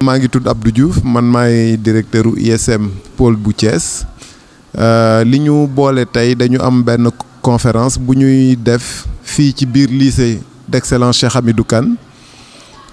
maa ngi tudd Abdou Diouf man maay directeur u ISM pôle bu Thiès li ñu boole tey dañu am benn conférence bu ñuy def fii ci biir lycée d'excellence Cheikh Hamidou Kane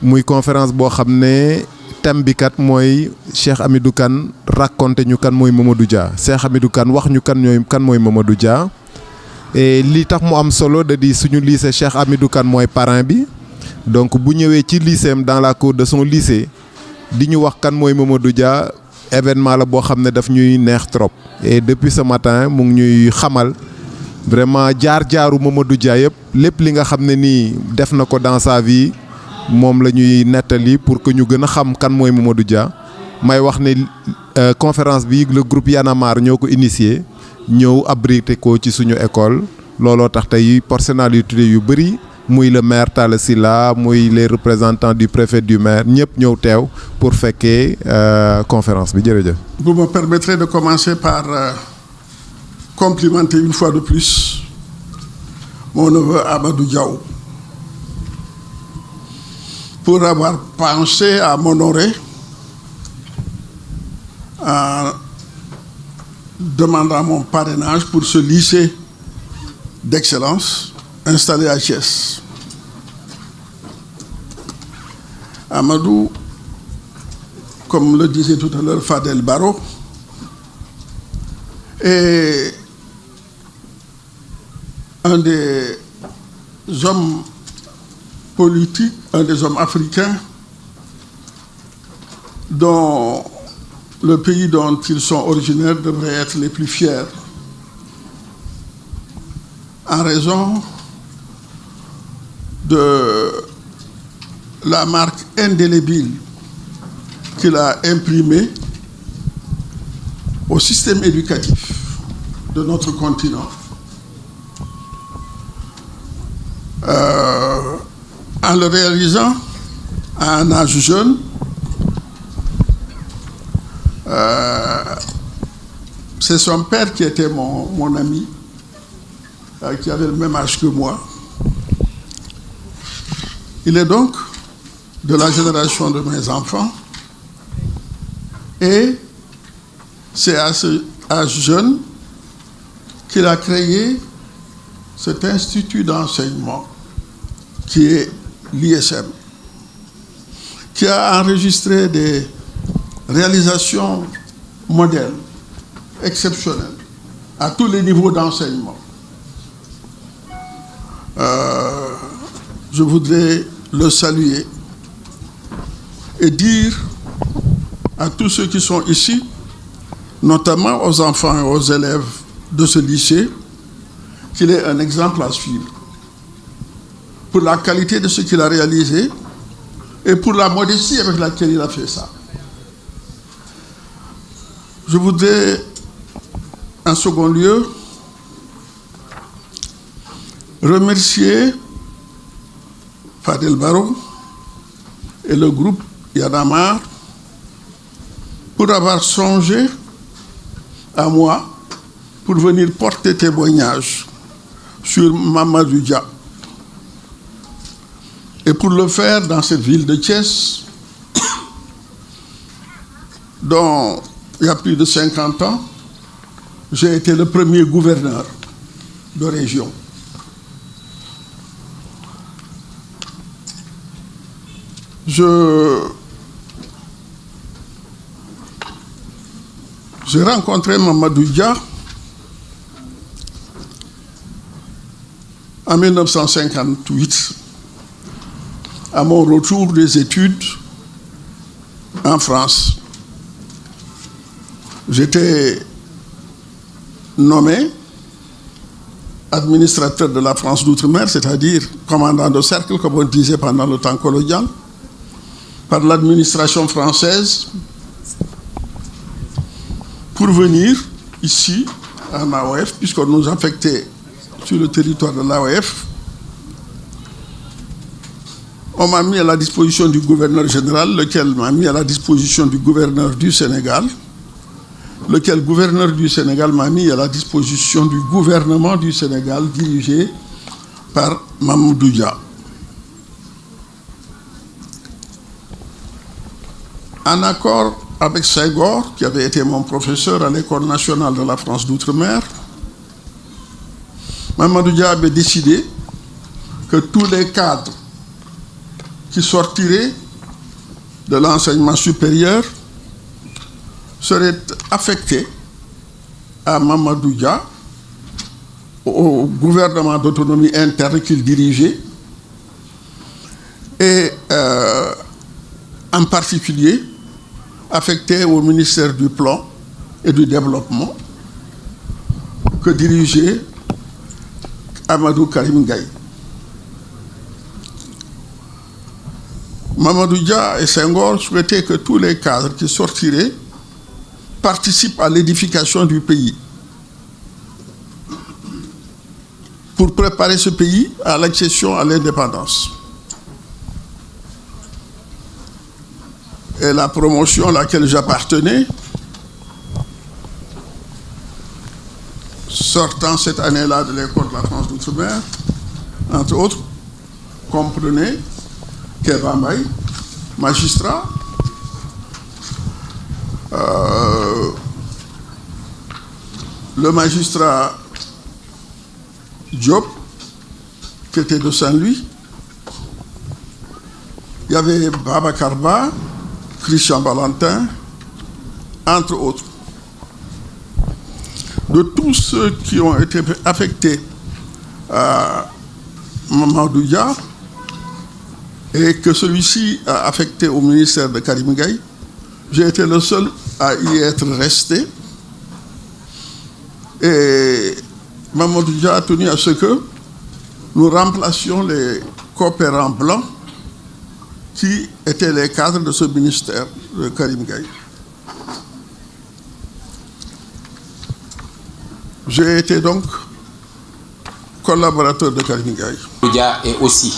muy conférence boo xam ne thème bi kat mooy Cheikh Hamidou Kane raconté ñu kan mooy Mamadou Dia Cheikh Hamidou Kane wax ñu kan mooy Mamadou Dia et li tax mu am solo da di suñu lycée Cheikh Hamidou Kane mooy parrain bi donc bu ñëwee ci lycéem dans la cour de son lycée di ñu wax kan mooy Mamadou Dia événement la boo xam ne daf ñuy neex trop. Et depuis ce matin mu ngi ñuy xamal vraiment jaar-jaaru Mamadou Dia yëpp lépp li nga xam ne nii def na ko dans sa vie moom la ñuy nettali pour que ñu gën a xam kan mooy Mamadou Dia. may wax ne conférence bi le groupe Y'en a marre ñoo ko initié ñëw abrité ko ci suñu école looloo tax tey personnalité yu bëri. muy le maire Talla Sylla muy les représentants du préfet du maire ñëpp ñëw teew pour fekkee conférence bi jërëjëf. Vous me permettrez de commencer par complimenter une fois de plus mon neveu Amadou Diaw pour avoir pensé à m'honorer en demandant mon parrainage pour ce lycée d'excellence installé à Thiès. Amadou, comme le disait tout à l'heure Fadel Barro, est un des hommes politiques, un des hommes africains dont le pays dont ils sont originaires devrait être les plus fiers en raison de la marque indélébile qu'il a imprimée au système éducatif de notre continent. En le réalisant à un âge jeune, c'est son père qui était mon ami, qui avait le même âge que moi. Il est donc de la génération de mes enfants et c'est à ce âge jeune qu'il a créé cet institut d'enseignement qui est l'ISM, qui a enregistré des réalisations modèles, exceptionnelles, à tous les niveaux d'enseignement. Je voudrais le saluer et dire à tous ceux qui sont ici, notamment aux enfants et aux élèves de ce lycée, qu'il est un exemple à suivre pour la qualité de ce qu'il a réalisé et pour la modestie avec laquelle il a fait ça. Je voudrais, en second lieu, remercier Fadel Barro et le groupe Y'en a marre pour avoir songé à moi pour venir porter témoignage sur Mamadou Dia et pour le faire dans cette ville de Thiès dont il y a plus de 50 ans j'ai été le premier gouverneur de région. J'ai rencontré Mamadou Dia en 1958 à mon retour des études en France. J'étais nommé administrateur de la France d'outre-mer, c'est-à-dire commandant de cercle, comme on disait pendant le temps colonial, par l'administration française pour venir ici en AOF, puisqu'on nous affectait sur le territoire de l'AOF. On m'a mis à la disposition du gouverneur général, lequel m'a mis à la disposition du gouverneur du Sénégal, lequel gouverneur du Sénégal m'a mis à la disposition du gouvernement du Sénégal dirigé par Mamadou Dia. en accord avec Senghor, qui avait été mon professeur à l'École nationale de la France d'Outre-mer, Mamadou Dia avait décidé que tous les cadres qui sortiraient de l'enseignement supérieur seraient affectés à Mamadou Dia, au gouvernement d'autonomie interne qu'il dirigeait, et en particulier affecté au ministère du Plan et du Développement que dirigeait Amadou Karim Gaye. Mamadou Dia et Senghor souhaitaient que tous les cadres qui sortiraient participent à l'édification du pays pour préparer ce pays à l'accession à l'indépendance. Et la promotion à laquelle j'appartenais, sortant cette année-là de l'École de la France d'Outre-mer, entre autres, comprenait Kéba Mbaye, magistrat, le magistrat Diop, qui était de Saint-Louis, il y avait Baba Karba, Christian Valentin, entre autres. De tous ceux qui ont été affectés à Mamadou Dia et que celui-ci a affecté au ministère de Karim Gaye, j'ai été le seul à y être resté. Et Mamadou Dia a tenu à ce que nous remplacions les coopérants blancs qui étaient les cadres de ce ministère de Karim Gaye. J'ai été donc collaborateur de Karim Gaye. Dia est aussi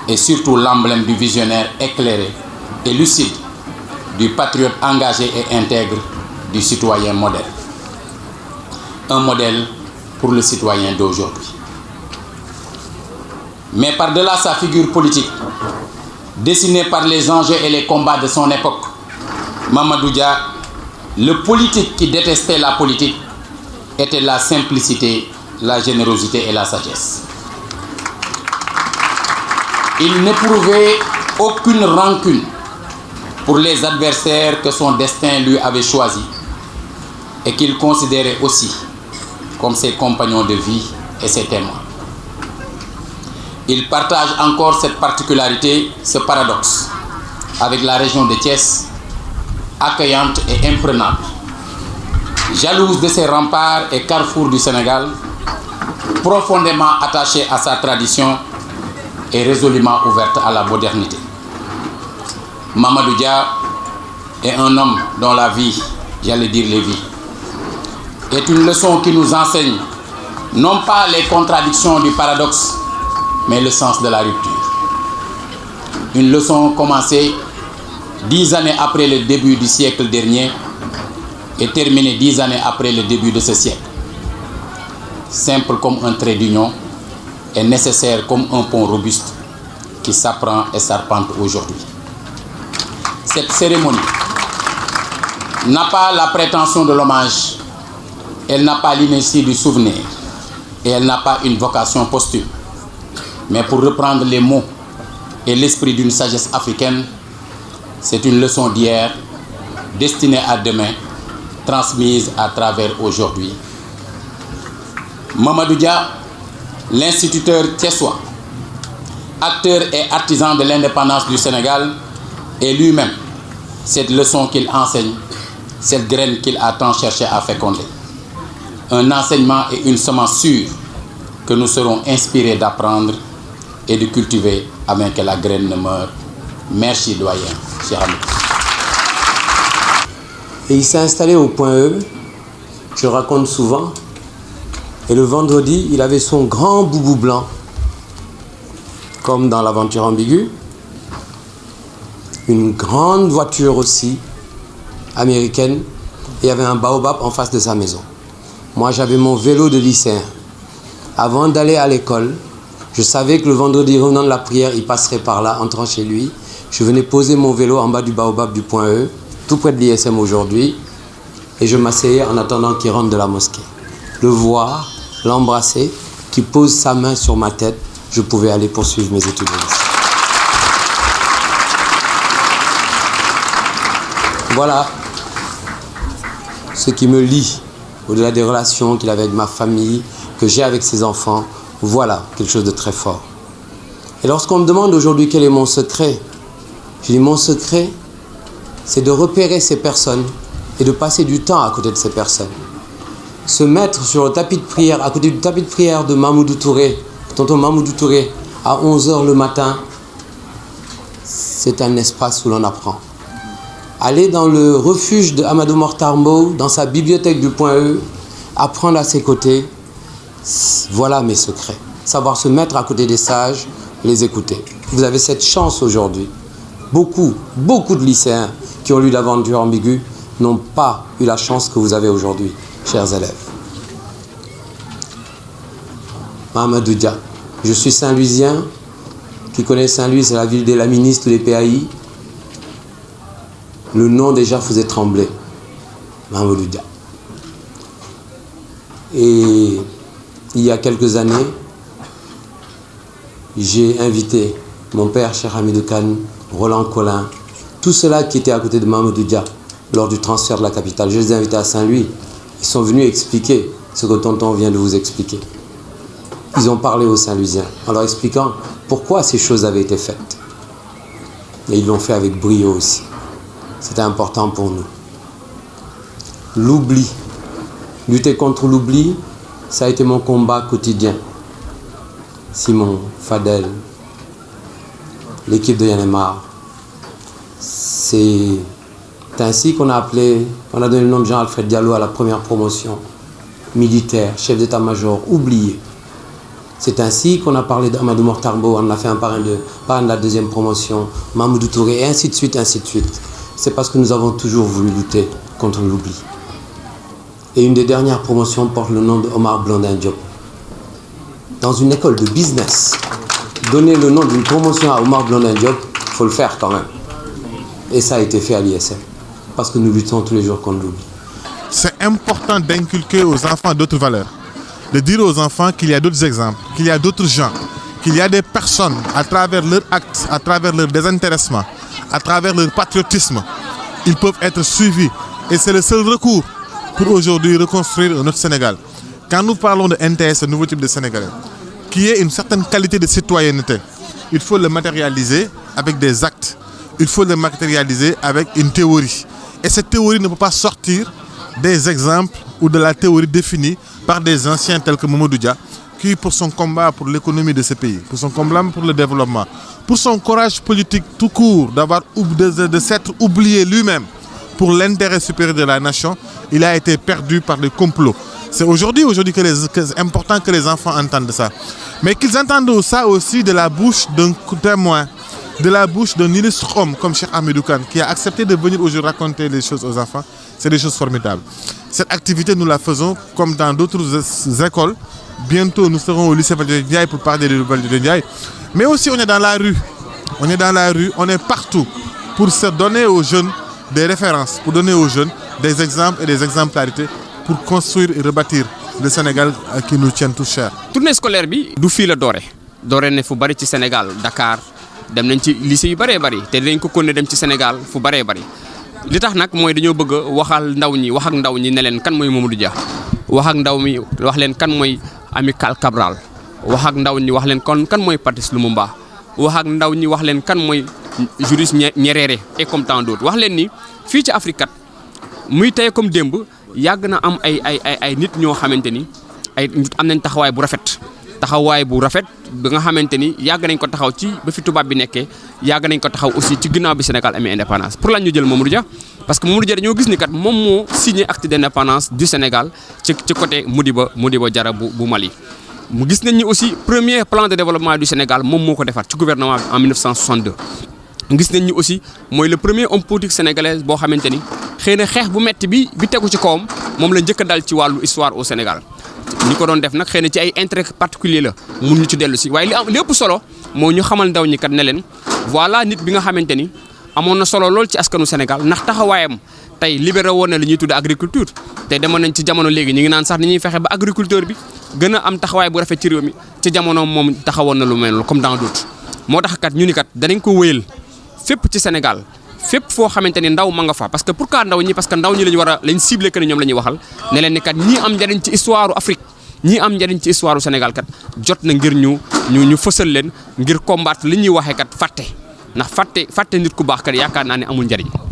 et surtout l'emblème du visionnaire éclairé et lucide, du patriote engagé et intègre, du citoyen modèle. Un modèle pour le citoyen d'aujourd'hui. Mais par-delà sa figure politique, dessinée par les enjeux et les combats de son époque, Mamadou Dia, le politique qui détestait la politique, était la simplicité, la générosité et la sagesse. Il n'éprouvait aucune rancune pour les adversaires que son destin lui avait choisis et qu'il considérait aussi comme ses compagnons de vie et ses témoins. Il partage encore cette particularité, ce paradoxe, avec la région de Thiès, accueillante et imprenable, jalouse de ses remparts et carrefours du Sénégal, profondément attachée à sa tradition et résolument ouverte à la modernité. Mamadou Dia est un homme dont la vie, j'allais dire les vies, est une leçon qui nous enseigne non pas les contradictions du paradoxe, mais le sens de la rupture. Une leçon commencée 10 années après le début du siècle dernier et terminée 10 années après le début de ce siècle. Simple comme un trait d'union et nécessaire comme un pont robuste qui s'apprend et s'arpente aujourd'hui. Cette cérémonie n'a pas la prétention de l'hommage, elle n'a pas l'inertie du souvenir et elle n'a pas une vocation posthume. Mais pour reprendre les mots et l'esprit d'une sagesse africaine, c'est une leçon d'hier, destinée à demain, transmise à travers aujourd'hui. Mamadou Dia, l'instituteur thiessois, acteur et artisan de l'indépendance du Sénégal, est lui-même cette leçon qu'il enseigne, cette graine qu'il a tant cherché à féconder. Un enseignement et une semence sûre que nous serons inspirés d'apprendre et de cultiver avant que la graine ne meure. Merci doyen, cher ami. Et il s'est installé au point E, je le raconte souvent, et le vendredi, il avait son grand boubou blanc, comme dans l'aventure ambiguë, une grande voiture aussi, américaine, et il y avait un baobab en face de sa maison. Moi, j'avais mon vélo de lycéen. Avant d'aller à l'école, je savais que le vendredi revenant de la prière, il passerait par là, entrant chez lui, Je venais poser mon vélo en bas du baobab du point E, tout près de l'ISM aujourd'hui, et je m'asseyais en attendant qu'il rentre de la mosquée. Le voir, l'embrasser, qu'il pose sa main sur ma tête, je pouvais aller poursuivre mes études. Voilà ce qui me lie, au-delà des relations qu'il avait avec ma famille, que j'ai avec ses enfants. Voilà quelque chose de très fort. Et lorsqu'on me demande aujourd'hui quel est mon secret, je dis mon secret, c'est de repérer ces personnes et de passer du temps à côté de ces personnes. Se mettre sur le tapis de prière, à côté du tapis de prière de Mamoudou Touré, tonton Mamoudou Touré, à 11h le matin, c'est un espace où l'on apprend. Aller dans le refuge de Amadou Mahtar Mbow, dans sa bibliothèque du point E, apprendre à ses côtés, voilà mes secrets. Savoir se mettre à côté des sages, les écouter. Vous avez cette chance aujourd'hui. Beaucoup de lycéens qui ont lu l'aventure ambiguë n'ont pas eu la chance que vous avez aujourd'hui, chers élèves. Mahamadou Dia, je suis Saint-Louisien. Qui connaît Saint-Louis, c'est la ville des laministes ou des PAI. Le nom déjà faisait trembler. Mahamadou Dia. Et il y a quelques années, j'ai invité mon père, Cheikh Hamidou Kane, Roland Collin, tous ceux-là qui étaient à côté de Mahamadou Dia lors du transfert de la capitale. Je les ai invités à Saint-Louis. Ils sont venus expliquer ce que tonton vient de vous expliquer. Ils ont parlé aux Saint-Louisiens en leur expliquant pourquoi ces choses avaient été faites. Et ils l'ont fait avec brio aussi. C'était important pour nous. L'oubli. Lutter contre l'oubli, ça a été mon combat quotidien. Simon, Fadel, l'équipe de Y'en a marre. C'est ainsi qu'on a donné le nom de Jean-Alfred Diallo à la première promotion. Militaire, chef d'état-major, oublié. C'est ainsi qu'on a parlé d'Amadou Mahtar Mbow, on a fait un parrain de la deuxième promotion, Mamoudou Touré, et ainsi de suite, ainsi de suite. C'est parce que nous avons toujours voulu lutter contre l'oubli. Et une des dernières promotions porte le nom de Omar Blondin Diop. Dans une école de business, donner le nom d'une promotion à Omar Blondin Diop, il faut le faire quand même. Et ça a été fait à l'ISM, parce que nous luttons tous les jours contre l'oubli. C'est important d'inculquer aux enfants d'autres valeurs, de dire aux enfants qu'il y a d'autres exemples, qu'il y a d'autres gens, qu'il y a des personnes, à travers leurs actes, à travers leur désintéressement, à travers leur patriotisme, ils peuvent être suivis. Et c'est le seul recours pour aujourd'hui reconstruire notre Sénégal. Quand nous parlons de NTS, un nouveau type de Sénégalais, qui est une certaine qualité de citoyenneté, il faut le matérialiser avec des actes. Il faut le matérialiser avec une théorie. Et cette théorie ne peut pas sortir des exemples ou de la théorie définie par des anciens tels que Mamadou Dia, qui pour son combat pour l'économie de ce pays, pour son combat pour le développement, pour son courage politique tout court, de s'être oublié lui-même pour l'intérêt supérieur de la nation, il a été perdu par le complot. C'est aujourd'hui que c'est important que les enfants entendent ça. Mais qu'ils entendent ça aussi de la bouche d'un témoin, de la bouche d'un illustre homme comme Cheikh Hamidou Kane, qui a accepté de venir aujourd'hui raconter les choses aux enfants. C'est des choses formidables. Cette activité, nous la faisons comme dans d'autres écoles. Bientôt, nous serons au lycée Valdiodio Ndiaye pour parler de Valdiodio Ndiaye. Mais aussi, on est dans la rue. On est dans la rue, on est partout pour se donner aux jeunes des références, pour donner aux jeunes des exemples et des exemplarités pour construire et rebâtir le Sénégal qui nous tient tous cher. Tournée scolaire bi du fii la doore ne fu bari ci Sénégal Dakar dem nañ ci lycée yu bëree bëri te dinañ ko continuer dem ci Sénégal fu bëree bëri li tax nag mooy dañoo bëgg a wax ak ndaw ñi ne leen kan mooy Mamadou Dia wax ak ndaw mi wax leen kan mooy Amical Cabral wax ak ndaw ñi wax leen kan mooy Patrice Lumumba wax ak ndaw ñi wax leen kan mooy Julius Nyerere et comme tant d'autres wax leen ni fii ci Afrique kat muy tey comme démb yàgg na am ay nit ñoo xamante ni am nañ taxawaay bu rafet bi nga xamante ni yàgg nañ ko taxaw ci ba fi tubaab bi nekkee yàgg nañ ko taxaw aussi ci ginnaaw bi Sénégal amee indépendance pour lan ñu jël Mamadou Dia parce que Mamadou Dia dañoo gis ni kat moom moo signé acte d'indépendance du Sénégal ci côté Modibo Diarra bu Mali. mu gis nañ ni aussi premier plan de développement du Sénégal moom moo ko defar ci gouvernement bi en 1962. gis nañ ni aussi mooy le premier homme politique sénégalais boo xamante ni xëy na xeex bu metti bi tegu ci kawam moom la njëkk a dal ci wàllu histoire au Sénégal. ñi ko doon def nag xëy na ci ay intérêt particulier la mun ñu ci dellu si waaye li ëpp solo moo ñu xamal ndaw ñi kat ne leen voilà nit bi nga xamante ni amoon na solo lool ci askanu Sénégal ndax taxawaayam tey libéré woon na li ñuy tudd agriculture te demoon nañ ci jamono léegi ñu ngi naan sax ni ñuy fexe ba agriculteur bi gën a am taxawaay bu rafet ci réew mi ci jamono moom taxawoon na lu mel noonu comme dans d'autres moo tax kat ñu ni kat danañ ko wéyal fépp ci Sénégal fépp foo xamante ni ndaw ma nga fa parce que pourquoi ndaw ñi parce que ndaw ñi lañu war a lañ ciblé que ni ñoom la ñuy waxal ne leen ni kat ñii am njariñ ci histoire Afrique ñii am njariñ ci histoire Sénégal kat jot na ngir ñu fësal leen ngir combattre li ñuy waxee kat fàtte ndax fàtte nit ku baax kat yaakaar naa ne amul njariñ